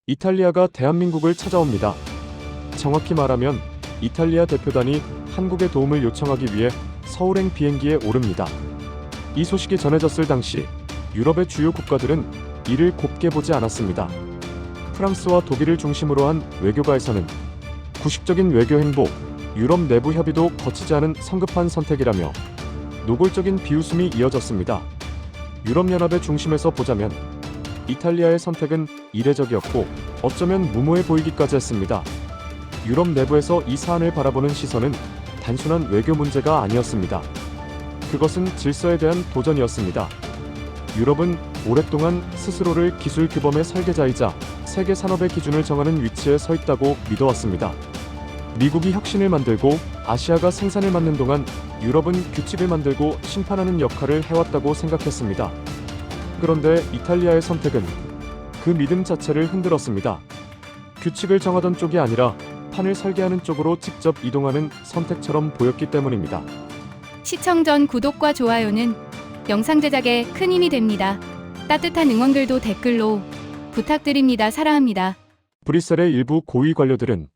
이탈리아가 대한민국을 찾아옵니다. 정확히 말하면 이탈리아 대표단이 한국의 도움을 요청하기 위해 서울행 비행기에 오릅니다. 이 소식이 전해졌을 당시 유럽의 주요 국가들은 이를 곱게 보지 않았습니다. 프랑스와 독일을 중심으로 한 외교가에서는 구식적인 외교 행보, 유럽 내부 협의도 거치지 않은 성급한 선택이라며 노골적인 비웃음이 이어졌습니다. 유럽연합의 중심에서 보자면 이탈리아의 선택은 이례적이었고 어쩌면 무모해 보이기까지 했습니다. 유럽 내부에서 이 사안을 바라보는 시선은 단순한 외교 문제가 아니었습니다. 그것은 질서에 대한 도전이었습니다. 유럽은 오랫동안 스스로를 기술 규범의 설계자이자 세계 산업의 기준을 정하는 위치에 서 있다고 믿어왔습니다. 미국이 혁신을 만들고 아시아가 생산을 맡는 동안 유럽은 규칙을 만들고 심판하는 역할을 해왔다고 생각했습니다. 그런데 이탈리아의 선택은 그 믿음 자체를 흔들었습니다. 규칙을 정하던 쪽이 아니라 판을 설계하는 쪽으로 직접 이동하는 선택처럼 보였기 때문입니다. 시청 전 구독과 좋아요는 영상 제작에 큰 힘이 됩니다. 따뜻한 응원글도 댓글로 부탁드립니다. 사랑합니다. 브뤼셀의 일부 고위 관료들은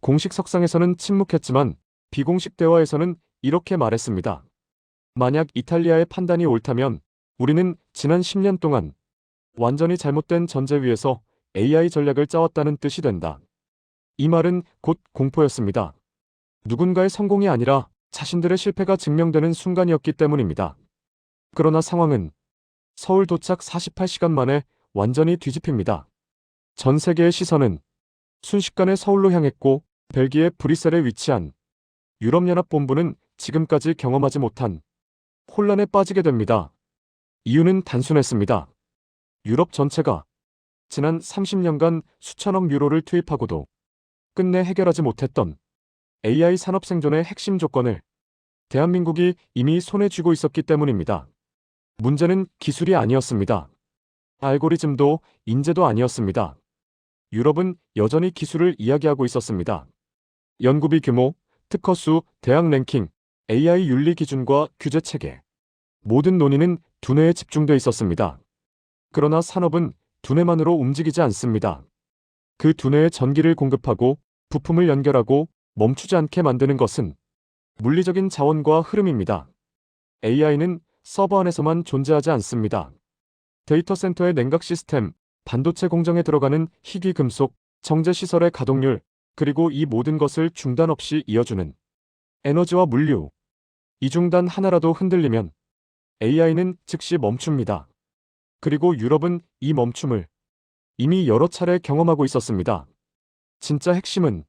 공식 석상에서는 침묵했지만 비공식 대화에서는 이렇게 말했습니다. 만약 이탈리아의 판단이 옳다면 우리는 지난 10년 동안 완전히 잘못된 전제 위에서 AI 전략을 짜왔다는 뜻이 된다. 이 말은 곧 공포였습니다. 누군가의 성공이 아니라 자신들의 실패가 증명되는 순간이었기 때문입니다. 그러나 상황은 서울 도착 48시간 만에 완전히 뒤집힙니다. 전 세계의 시선은 순식간에 서울로 향했고 벨기에 브뤼셀에 위치한 유럽연합본부는 지금까지 경험하지 못한 혼란에 빠지게 됩니다. 이유는 단순했습니다. 유럽 전체가 지난 30년간 수천억 유로를 투입하고도 끝내 해결하지 못했던 AI 산업 생존의 핵심 조건을 대한민국이 이미 손에 쥐고 있었기 때문입니다. 문제는 기술이 아니었습니다. 알고리즘도 인재도 아니었습니다. 유럽은 여전히 기술을 이야기하고 있었습니다. 연구비 규모, 특허 수, 대학 랭킹, AI 윤리 기준과 규제 체계. 모든 논의는 두뇌에 집중돼 있었습니다. 그러나 산업은 두뇌만으로 움직이지 않습니다. 그 두뇌에 전기를 공급하고 부품을 연결하고 멈추지 않게 만드는 것은 물리적인 자원과 흐름입니다. AI는 서버 안에서만 존재하지 않습니다. 데이터 센터의 냉각 시스템, 반도체 공정에 들어가는 희귀 금속, 정제 시설의 가동률, 그리고 이 모든 것을 중단 없이 이어주는 에너지와 물류. 이 중단 하나라도 흔들리면 AI는 즉시 멈춥니다. 그리고 유럽은 이 멈춤을 이미 여러 차례 경험하고 있었습니다. 진짜 핵심은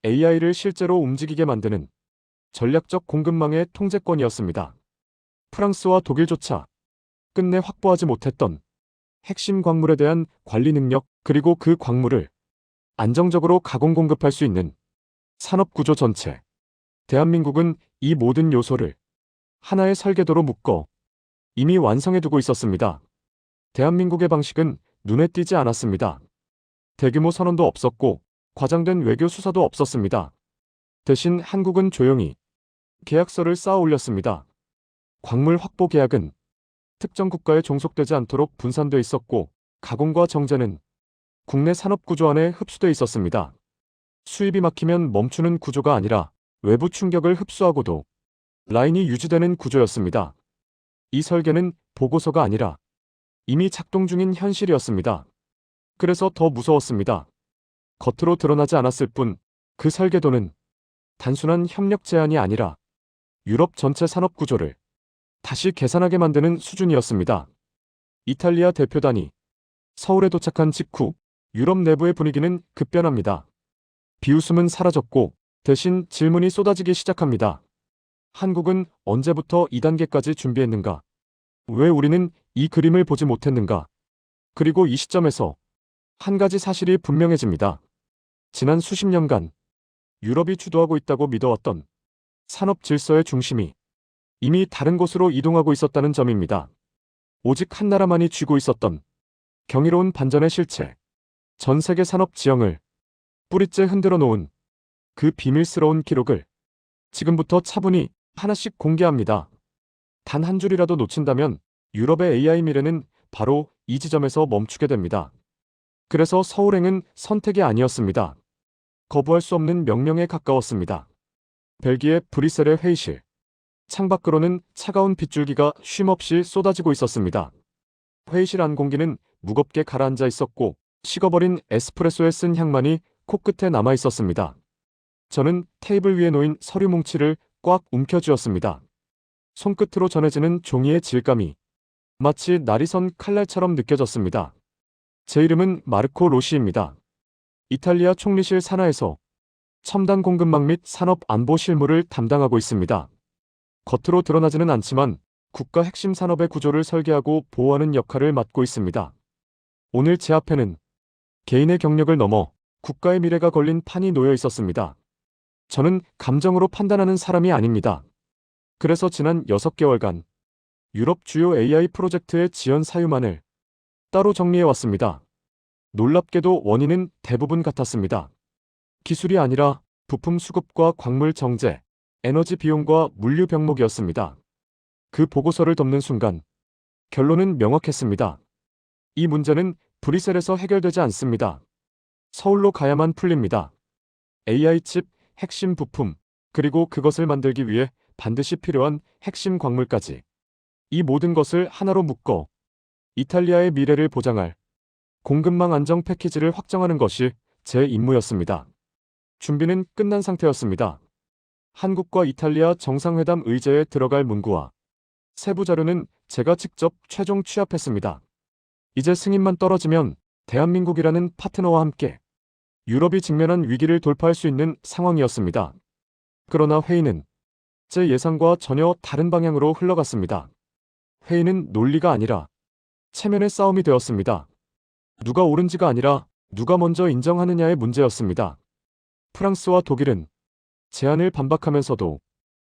AI를 실제로 움직이게 만드는 전략적 공급망의 통제권이었습니다. 프랑스와 독일조차 끝내 확보하지 못했던 핵심 광물에 대한 관리 능력, 그리고 그 광물을 안정적으로 가공 공급할 수 있는 산업 구조 전체. 대한민국은 이 모든 요소를 하나의 설계도로 묶어 이미 완성해 두고 있었습니다. 대한민국의 방식은 눈에 띄지 않았습니다. 대규모 선언도 없었고 과장된 외교 수사도 없었습니다. 대신 한국은 조용히 계약서를 쌓아 올렸습니다. 광물 확보 계약은 특정 국가에 종속되지 않도록 분산돼 있었고 가공과 정제는 국내 산업 구조 안에 흡수돼 있었습니다. 수입이 막히면 멈추는 구조가 아니라 외부 충격을 흡수하고도 라인이 유지되는 구조였습니다. 이 설계는 보고서가 아니라 이미 작동 중인 현실이었습니다. 그래서 더 무서웠습니다. 겉으로 드러나지 않았을 뿐 그 설계도는 단순한 협력 제한이 아니라 유럽 전체 산업 구조를 다시 계산하게 만드는 수준이었습니다. 이탈리아 대표단이 서울에 도착한 직후 유럽 내부의 분위기는 급변합니다. 비웃음은 사라졌고 대신 질문이 쏟아지기 시작합니다. 한국은 언제부터 2단계까지 준비했는가? 왜 우리는 이 그림을 보지 못했는가? 그리고 이 시점에서 한 가지 사실이 분명해집니다. 지난 수십 년간 유럽이 주도하고 있다고 믿어왔던 산업 질서의 중심이 이미 다른 곳으로 이동하고 있었다는 점입니다. 오직 한 나라만이 쥐고 있었던 경이로운 반전의 실체, 전 세계 산업 지형을 뿌리째 흔들어 놓은 그 비밀스러운 기록을 지금부터 차분히 하나씩 공개합니다. 단 한 줄이라도 놓친다면 유럽의 AI 미래는 바로 이 지점에서 멈추게 됩니다. 그래서 서울행은 선택이 아니었습니다. 거부할 수 없는 명령에 가까웠습니다. 벨기에 브뤼셀의 회의실. 창밖으로는 차가운 빗줄기가 쉼없이 쏟아지고 있었습니다. 회의실 안 공기는 무겁게 가라앉아 있었고 식어버린 에스프레소에 쓴 향만이 코끝에 남아 있었습니다. 저는 테이블 위에 놓인 서류 뭉치를 꽉 움켜쥐었습니다. 손끝으로 전해지는 종이의 질감이 마치 날이 선 칼날처럼 느껴졌습니다. 제 이름은 마르코 로시입니다. 이탈리아 총리실 산하에서 첨단 공급망 및 산업 안보 실무를 담당하고 있습니다. 겉으로 드러나지는 않지만 국가 핵심 산업의 구조를 설계하고 보호하는 역할을 맡고 있습니다. 오늘 제 앞에는 개인의 경력을 넘어 국가의 미래가 걸린 판이 놓여 있었습니다. 저는 감정으로 판단하는 사람이 아닙니다. 그래서 지난 6개월간 유럽 주요 AI 프로젝트의 지연 사유만을 따로 정리해 왔습니다. 놀랍게도 원인은 대부분 같았습니다. 기술이 아니라 부품 수급과 광물 정제, 에너지 비용과 물류 병목이었습니다. 그 보고서를 덮는 순간 결론은 명확했습니다. 이 문제는 브뤼셀에서 해결되지 않습니다. 서울로 가야만 풀립니다. AI 칩, 핵심 부품, 그리고 그것을 만들기 위해 반드시 필요한 핵심 광물까지. 이 모든 것을 하나로 묶어 이탈리아의 미래를 보장할 공급망 안정 패키지를 확정하는 것이 제 임무였습니다. 준비는 끝난 상태였습니다. 한국과 이탈리아 정상회담 의제에 들어갈 문구와 세부 자료는 제가 직접 최종 취합했습니다. 이제 승인만 떨어지면 대한민국이라는 파트너와 함께 유럽이 직면한 위기를 돌파할 수 있는 상황이었습니다. 그러나 회의는 제 예상과 전혀 다른 방향으로 흘러갔습니다. 회의는 논리가 아니라 체면의 싸움이 되었습니다. 누가 옳은지가 아니라 누가 먼저 인정하느냐의 문제였습니다. 프랑스와 독일은 제안을 반박하면서도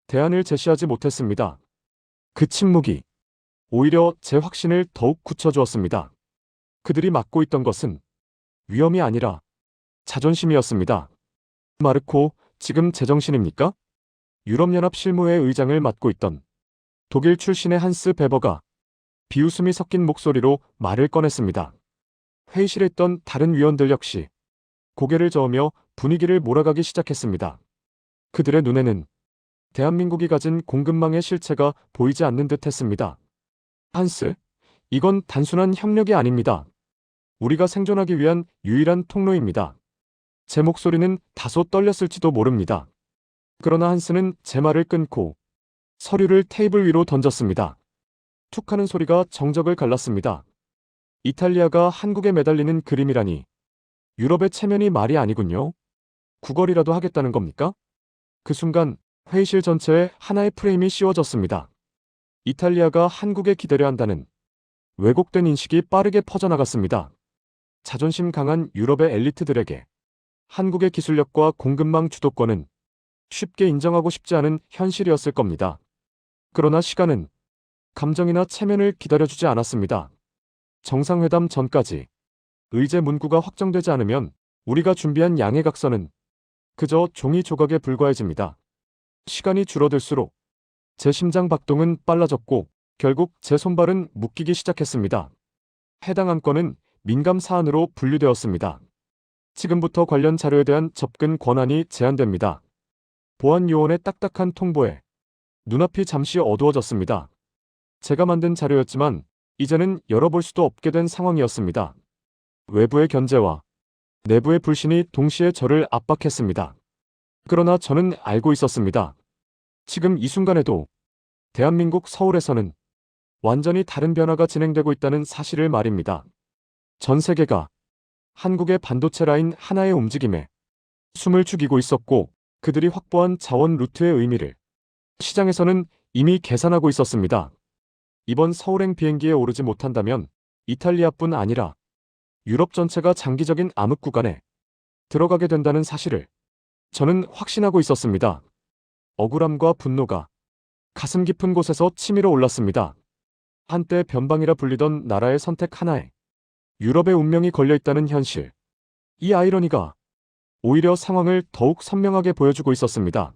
대안을 제시하지 못했습니다. 그 침묵이 오히려 제 확신을 더욱 굳혀주었습니다. 그들이 맡고 있던 것은 위험이 아니라 자존심이었습니다. 마르코, 지금 제정신입니까? 유럽연합 실무회 의장을 맡고 있던 독일 출신의 한스 베버가 비웃음이 섞인 목소리로 말을 꺼냈습니다. 회의실에 있던 다른 위원들 역시 고개를 저으며 분위기를 몰아가기 시작했습니다. 그들의 눈에는 대한민국이 가진 공급망의 실체가 보이지 않는 듯 했습니다. 한스, 이건 단순한 협력이 아닙니다. 우리가 생존하기 위한 유일한 통로입니다. 제 목소리는 다소 떨렸을지도 모릅니다. 그러나 한스는 제 말을 끊고 서류를 테이블 위로 던졌습니다. 툭 하는 소리가 정적을 갈랐습니다. 이탈리아가 한국에 매달리는 그림이라니 유럽의 체면이 말이 아니군요. 구걸이라도 하겠다는 겁니까? 그 순간 회의실 전체에 하나의 프레임이 씌워졌습니다. 이탈리아가 한국에 기다려 한다는 왜곡된 인식이 빠르게 퍼져나갔습니다. 자존심 강한 유럽의 엘리트들에게 한국의 기술력과 공급망 주도권은 쉽게 인정하고 싶지 않은 현실이었을 겁니다. 그러나 시간은 감정이나 체면을 기다려주지 않았습니다. 정상회담 전까지 의제 문구가 확정되지 않으면 우리가 준비한 양해 각서는 그저 종이 조각에 불과해집니다. 시간이 줄어들수록 제 심장 박동은 빨라졌고 결국 제 손발은 묶이기 시작했습니다. 해당 안건은 민감 사안으로 분류되었습니다. 지금부터 관련 자료에 대한 접근 권한이 제한됩니다. 보안 요원의 딱딱한 통보에 눈앞이 잠시 어두워졌습니다. 제가 만든 자료였지만 이제는 열어볼 수도 없게 된 상황이었습니다. 외부의 견제와 내부의 불신이 동시에 저를 압박했습니다. 그러나 저는 알고 있었습니다. 지금 이 순간에도 대한민국 서울에서는 완전히 다른 변화가 진행되고 있다는 사실을 말입니다. 전 세계가 한국의 반도체 라인 하나의 움직임에 숨을 죽이고 있었고 그들이 확보한 자원 루트의 의미를 시장에서는 이미 계산하고 있었습니다. 이번 서울행 비행기에 오르지 못한다면 이탈리아뿐 아니라 유럽 전체가 장기적인 암흑 구간에 들어가게 된다는 사실을 저는 확신하고 있었습니다. 억울함과 분노가 가슴 깊은 곳에서 치밀어 올랐습니다. 한때 변방이라 불리던 나라의 선택 하나에 유럽의 운명이 걸려있다는 현실. 이 아이러니가 오히려 상황을 더욱 선명하게 보여주고 있었습니다.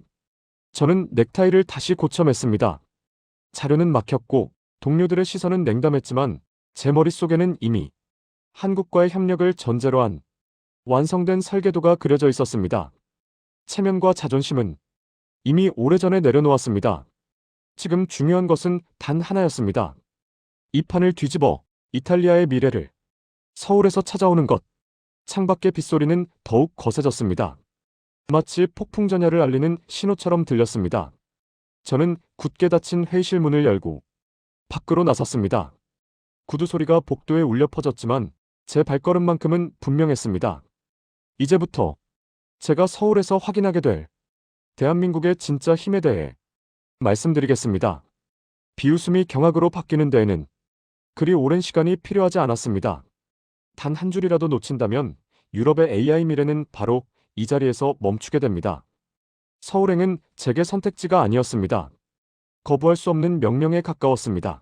저는 넥타이를 다시 고쳐 맸습니다. 자료는 막혔고 동료들의 시선은 냉담했지만 제 머릿속에는 이미 한국과의 협력을 전제로 한 완성된 설계도가 그려져 있었습니다. 체면과 자존심은 이미 오래전에 내려놓았습니다. 지금 중요한 것은 단 하나였습니다. 이 판을 뒤집어 이탈리아의 미래를 서울에서 찾아오는 것. 창밖의 빗소리는 더욱 거세졌습니다. 마치 폭풍전야를 알리는 신호처럼 들렸습니다. 저는 굳게 닫힌 회의실 문을 열고 밖으로 나섰습니다. 구두 소리가 복도에 울려 퍼졌지만 제 발걸음만큼은 분명했습니다. 이제부터 제가 서울에서 확인하게 될 대한민국의 진짜 힘에 대해 말씀드리겠습니다. 비웃음이 경악으로 바뀌는 데에는 그리 오랜 시간이 필요하지 않았습니다. 단 한 줄이라도 놓친다면 유럽의 AI 미래는 바로 이 자리에서 멈추게 됩니다. 서울행은 제게 선택지가 아니었습니다. 거부할 수 없는 명령에 가까웠습니다.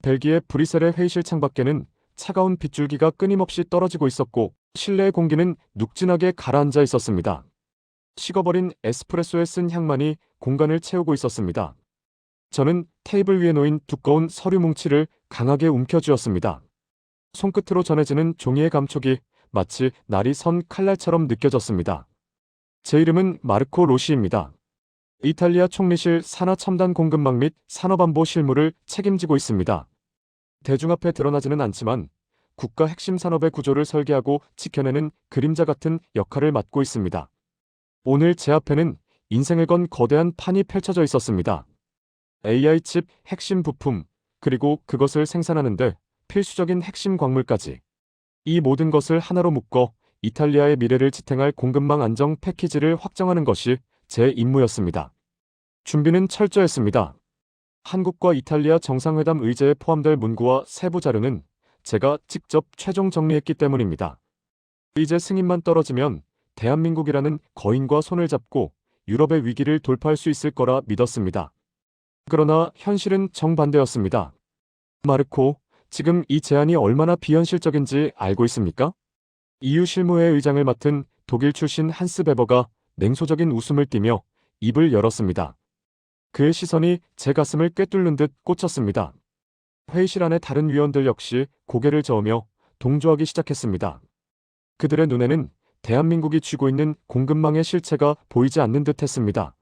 벨기에 브뤼셀의 회의실 창밖에는 차가운 빗줄기가 끊임없이 떨어지고 있었고 실내의 공기는 눅진하게 가라앉아 있었습니다. 식어버린 에스프레소에 쓴 향만이 공간을 채우고 있었습니다. 저는 테이블 위에 놓인 두꺼운 서류 뭉치를 강하게 움켜쥐었습니다. 손끝으로 전해지는 종이의 감촉이 마치 날이 선 칼날처럼 느껴졌습니다. 제 이름은 마르코 로시입니다. 이탈리아 총리실 산하첨단 공급망 및 산업안보 실무를 책임지고 있습니다. 대중 앞에 드러나지는 않지만 국가 핵심 산업의 구조를 설계하고 지켜내는 그림자 같은 역할을 맡고 있습니다. 오늘 제 앞에는 인생을 건 거대한 판이 펼쳐져 있었습니다. AI 칩 핵심 부품, 그리고 그것을 생산하는데 필수적인 핵심 광물까지. 이 모든 것을 하나로 묶어 이탈리아의 미래를 지탱할 공급망 안정 패키지를 확정하는 것이 제 임무였습니다. 준비는 철저했습니다. 한국과 이탈리아 정상회담 의제에 포함될 문구와 세부 자료는 제가 직접 최종 정리했기 때문입니다. 의제 승인만 떨어지면 대한민국이라는 거인과 손을 잡고 유럽의 위기를 돌파할 수 있을 거라 믿었습니다. 그러나 현실은 정반대였습니다. 마르코, 지금 이 제안이 얼마나 비현실적인지 알고 있습니까? EU 실무회 의장을 맡은 독일 출신 한스 베버가 냉소적인 웃음을 띠며 입을 열었습니다. 그의 시선이 제 가슴을 꿰뚫는 듯 꽂혔습니다. 회의실 안의 다른 위원들 역시 고개를 저으며 동조하기 시작했습니다. 그들의 눈에는 대한민국이 쥐고 있는 공급망의 실체가 보이지 않는 듯 했습니다.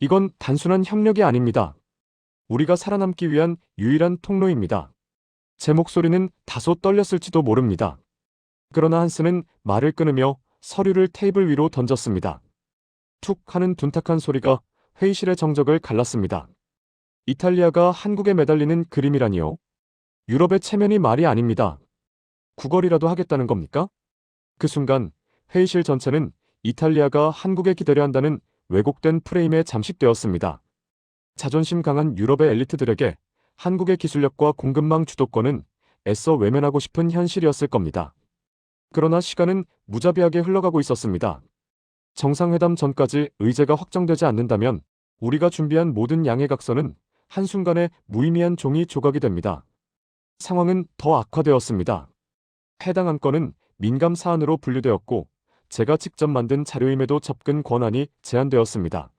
이건 단순한 협력이 아닙니다. 우리가 살아남기 위한 유일한 통로입니다. 제 목소리는 다소 떨렸을지도 모릅니다. 그러나 한스는 말을 끊으며 서류를 테이블 위로 던졌습니다. 툭 하는 둔탁한 소리가 회의실의 정적을 갈랐습니다. 이탈리아가 한국에 매달리는 그림이라니요? 유럽의 체면이 말이 아닙니다. 구걸이라도 하겠다는 겁니까? 그 순간 회의실 전체는 이탈리아가 한국에 기다려 한다는 왜곡된 프레임에 잠식되었습니다. 자존심 강한 유럽의 엘리트들에게 한국의 기술력과 공급망 주도권은 애써 외면하고 싶은 현실이었을 겁니다. 그러나 시간은 무자비하게 흘러가고 있었습니다. 정상회담 전까지 의제가 확정되지 않는다면 우리가 준비한 모든 양해 각서는 한순간에 무의미한 종이 조각이 됩니다. 상황은 더 악화되었습니다. 해당 안건은 민감 사안으로 분류되었고 제가 직접 만든 자료임에도 접근 권한이 제한되었습니다.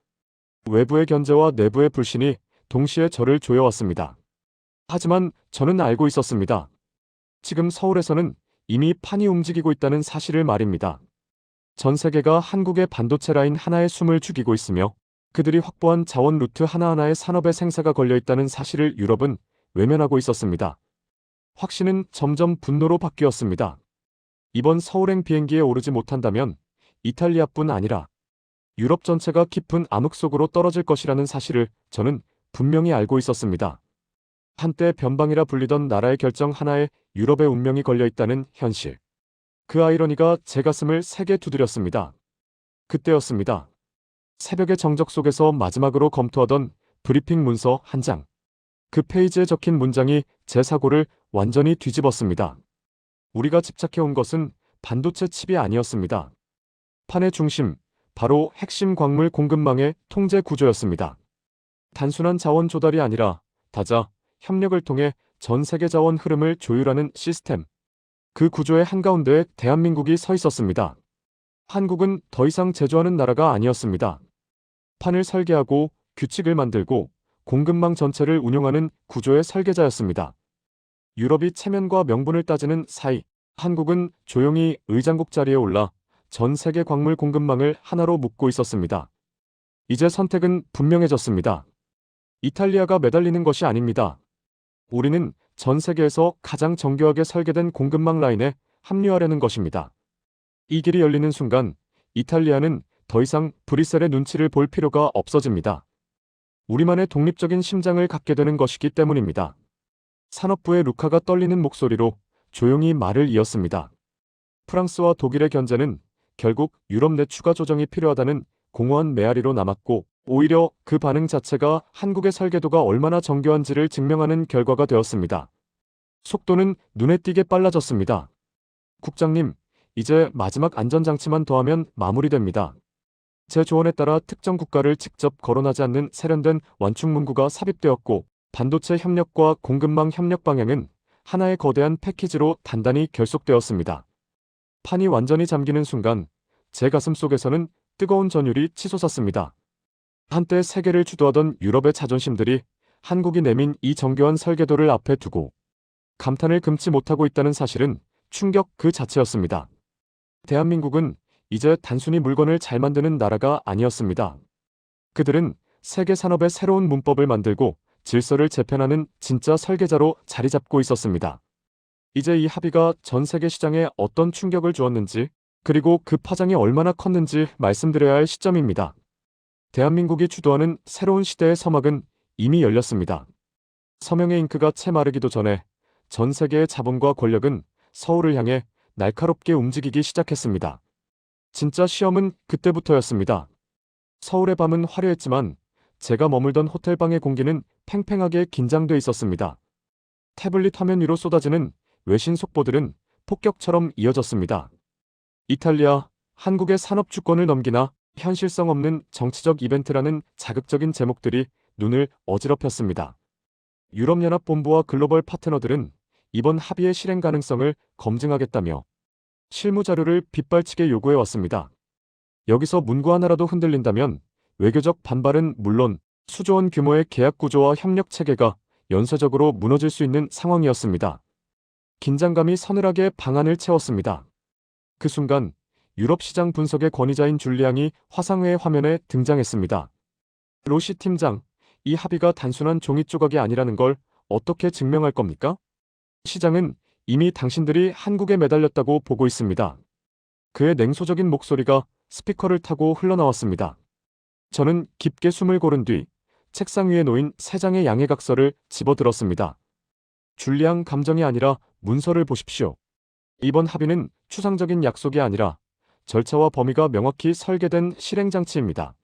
외부의 견제와 내부의 불신이 동시에 저를 조여왔습니다. 하지만 저는 알고 있었습니다. 지금 서울에서는 이미 판이 움직이고 있다는 사실을 말입니다. 전 세계가 한국의 반도체 라인 하나에 숨을 죽이고 있으며 그들이 확보한 자원 루트 하나하나에 산업의 생사가 걸려 있다는 사실을 유럽은 외면하고 있었습니다. 확신은 점점 분노로 바뀌었습니다. 이번 서울행 비행기에 오르지 못한다면 이탈리아뿐 아니라 유럽 전체가 깊은 암흑 속으로 떨어질 것이라는 사실을 저는 분명히 알고 있었습니다. 한때 변방이라 불리던 나라의 결정 하나에 유럽의 운명이 걸려 있다는 현실. 그 아이러니가 제 가슴을 세게 두드렸습니다. 그때였습니다. 새벽의 정적 속에서 마지막으로 검토하던 브리핑 문서 한 장. 그 페이지에 적힌 문장이 제 사고를 완전히 뒤집었습니다. 우리가 집착해온 것은 반도체 칩이 아니었습니다. 판의 중심, 바로 핵심 광물 공급망의 통제 구조였습니다. 단순한 자원 조달이 아니라 다자, 협력을 통해 전 세계 자원 흐름을 조율하는 시스템. 그 구조의 한가운데에 대한민국이 서 있었습니다. 한국은 더 이상 제조하는 나라가 아니었습니다. 판을 설계하고 규칙을 만들고 공급망 전체를 운영하는 구조의 설계자였습니다. 유럽이 체면과 명분을 따지는 사이 한국은 조용히 의장국 자리에 올라 전 세계 광물 공급망을 하나로 묶고 있었습니다. 이제 선택은 분명해졌습니다. 이탈리아가 매달리는 것이 아닙니다. 우리는 전 세계에서 가장 정교하게 설계된 공급망 라인에 합류하려는 것입니다. 이 길이 열리는 순간 이탈리아는 더 이상 브뤼셀의 눈치를 볼 필요가 없어집니다. 우리만의 독립적인 심장을 갖게 되는 것이기 때문입니다. 산업부의 루카가 떨리는 목소리로 조용히 말을 이었습니다. 프랑스와 독일의 견제는 결국 유럽 내 추가 조정이 필요하다는 공허한 메아리로 남았고, 오히려 그 반응 자체가 한국의 설계도가 얼마나 정교한지를 증명하는 결과가 되었습니다. 속도는 눈에 띄게 빨라졌습니다. 국장님, 이제 마지막 안전장치만 더하면 마무리됩니다. 제 조언에 따라 특정 국가를 직접 거론하지 않는 세련된 완충 문구가 삽입되었고, 반도체 협력과 공급망 협력 방향은 하나의 거대한 패키지로 단단히 결속되었습니다. 판이 완전히 잠기는 순간 제 가슴 속에서는 뜨거운 전율이 치솟았습니다. 한때 세계를 주도하던 유럽의 자존심들이 한국이 내민 이 정교한 설계도를 앞에 두고 감탄을 금치 못하고 있다는 사실은 충격 그 자체였습니다. 대한민국은 이제 단순히 물건을 잘 만드는 나라가 아니었습니다. 그들은 세계 산업의 새로운 문법을 만들고 질서를 재편하는 진짜 설계자로 자리 잡고 있었습니다. 이제 이 합의가 전 세계 시장에 어떤 충격을 주었는지, 그리고 그 파장이 얼마나 컸는지 말씀드려야 할 시점입니다. 대한민국이 주도하는 새로운 시대의 서막은 이미 열렸습니다. 서명의 잉크가 채 마르기도 전에 전 세계의 자본과 권력은 서울을 향해 날카롭게 움직이기 시작했습니다. 진짜 시험은 그때부터였습니다. 서울의 밤은 화려했지만 제가 머물던 호텔방의 공기는 팽팽하게 긴장돼 있었습니다. 태블릿 화면 위로 쏟아지는 외신 속보들은 폭격처럼 이어졌습니다. 이탈리아, 한국의 산업 주권을 넘기나 현실성 없는 정치적 이벤트라는 자극적인 제목들이 눈을 어지럽혔습니다. 유럽연합본부와 글로벌 파트너들은 이번 합의의 실행 가능성을 검증하겠다며 실무 자료를 빗발치게 요구해왔습니다. 여기서 문구 하나라도 흔들린다면 외교적 반발은 물론 수조원 규모의 계약 구조와 협력 체계가 연쇄적으로 무너질 수 있는 상황이었습니다. 긴장감이 서늘하게 방안을 채웠습니다. 그 순간 유럽 시장 분석의 권위자인 줄리앙이 화상회의 화면에 등장했습니다. 로시 팀장, 이 합의가 단순한 종이 조각이 아니라는 걸 어떻게 증명할 겁니까? 시장은 이미 당신들이 한국에 매달렸다고 보고 있습니다. 그의 냉소적인 목소리가 스피커를 타고 흘러나왔습니다. 저는 깊게 숨을 고른 뒤 책상 위에 놓인 세 장의 양해각서를 집어들었습니다. 줄리앙 감정이 아니라 문서를 보십시오. 이번 합의는 추상적인 약속이 아니라 절차와 범위가 명확히 설계된 실행장치입니다.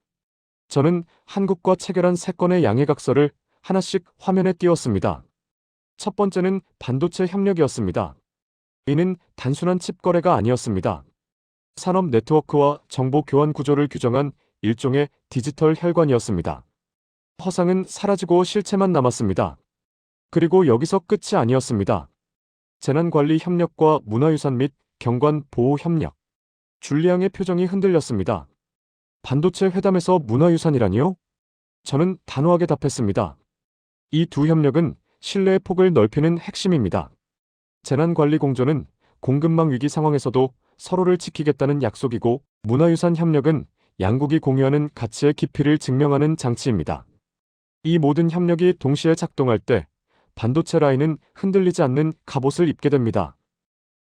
저는 한국과 체결한 3건의 양해각서를 하나씩 화면에 띄웠습니다. 첫 번째는 반도체 협력이었습니다. 이는 단순한 칩 거래가 아니었습니다. 산업 네트워크와 정보 교환 구조를 규정한 일종의 디지털 혈관이었습니다. 허상은 사라지고 실체만 남았습니다. 그리고 여기서 끝이 아니었습니다. 재난관리 협력과 문화유산 및 경관 보호 협력. 줄리앙의 표정이 흔들렸습니다. 반도체 회담에서 문화유산이라니요? 저는 단호하게 답했습니다. 이 두 협력은 신뢰의 폭을 넓히는 핵심입니다. 재난관리 공조는 공급망 위기 상황에서도 서로를 지키겠다는 약속이고, 문화유산 협력은 양국이 공유하는 가치의 깊이를 증명하는 장치입니다. 이 모든 협력이 동시에 작동할 때 반도체 라인은 흔들리지 않는 갑옷을 입게 됩니다.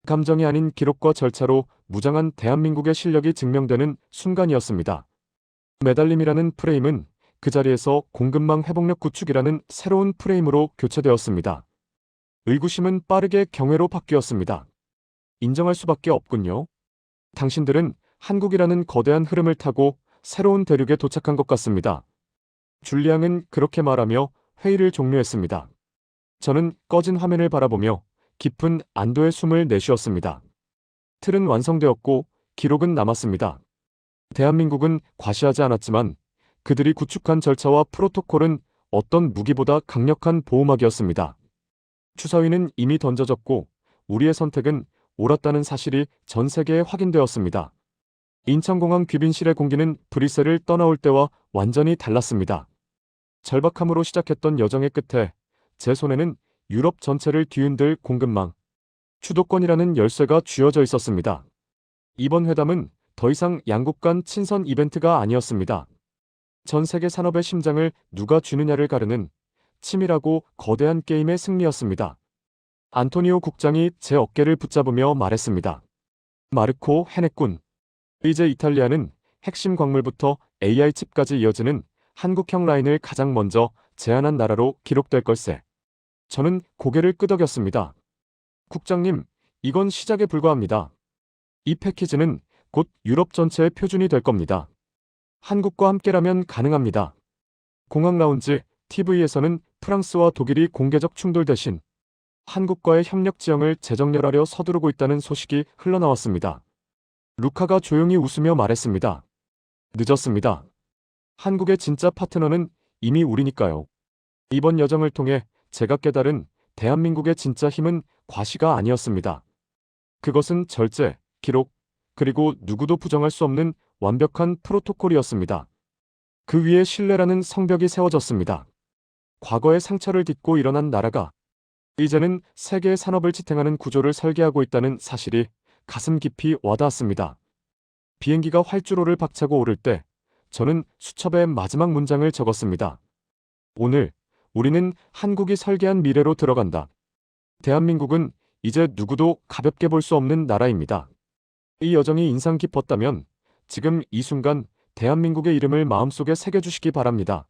감정이 아닌 기록과 절차로 무장한 대한민국의 실력이 증명되는 순간이었습니다. 매달림이라는 프레임은 그 자리에서 공급망 회복력 구축이라는 새로운 프레임으로 교체되었습니다. 의구심은 빠르게 경외로 바뀌었습니다. 인정할 수밖에 없군요. 당신들은 한국이라는 거대한 흐름을 타고 새로운 대륙에 도착한 것 같습니다. 줄리앙은 그렇게 말하며 회의를 종료했습니다. 저는 꺼진 화면을 바라보며 깊은 안도의 숨을 내쉬었습니다. 틀은 완성되었고 기록은 남았습니다. 대한민국은 과시하지 않았지만 그들이 구축한 절차와 프로토콜은 어떤 무기보다 강력한 보호막이었습니다. 주사위는 이미 던져졌고 우리의 선택은 옳았다는 사실이 전 세계에 확인되었습니다. 인천공항 귀빈실의 공기는 브뤼셀을 떠나올 때와 완전히 달랐습니다. 절박함으로 시작했던 여정의 끝에 제 손에는 유럽 전체를 뒤흔들 공급망, 주도권이라는 열쇠가 쥐어져 있었습니다. 이번 회담은 더 이상 양국 간 친선 이벤트가 아니었습니다. 전 세계 산업의 심장을 누가 쥐느냐를 가르는 치밀하고 거대한 게임의 승리였습니다. 안토니오 국장이 제 어깨를 붙잡으며 말했습니다. 마르코 헤네군, 이제 이탈리아는 핵심 광물부터 AI 칩까지 이어지는 한국형 라인을 가장 먼저 제안한 나라로 기록될 걸세. 저는 고개를 끄덕였습니다. 국장님, 이건 시작에 불과합니다. 이 패키지는 곧 유럽 전체의 표준이 될 겁니다. 한국과 함께라면 가능합니다. 공항 라운지, TV에서는 프랑스와 독일이 공개적 충돌 대신 한국과의 협력 지형을 재정렬하려 서두르고 있다는 소식이 흘러나왔습니다. 루카가 조용히 웃으며 말했습니다. 늦었습니다. 한국의 진짜 파트너는 이미 우리니까요. 이번 여정을 통해 제가 깨달은 대한민국의 진짜 힘은 과시가 아니었습니다. 그것은 절제, 기록, 그리고 누구도 부정할 수 없는 완벽한 프로토콜이었습니다. 그 위에 신뢰라는 성벽이 세워졌습니다. 과거의 상처를 딛고 일어난 나라가 이제는 세계의 산업을 지탱하는 구조를 설계하고 있다는 사실이 가슴 깊이 와닿았습니다. 비행기가 활주로를 박차고 오를 때 저는 수첩에 마지막 문장을 적었습니다. 오늘 우리는 한국이 설계한 미래로 들어간다. 대한민국은 이제 누구도 가볍게 볼 수 없는 나라입니다. 이 여정이 인상 깊었다면 지금 이 순간 대한민국의 이름을 마음속에 새겨주시기 바랍니다.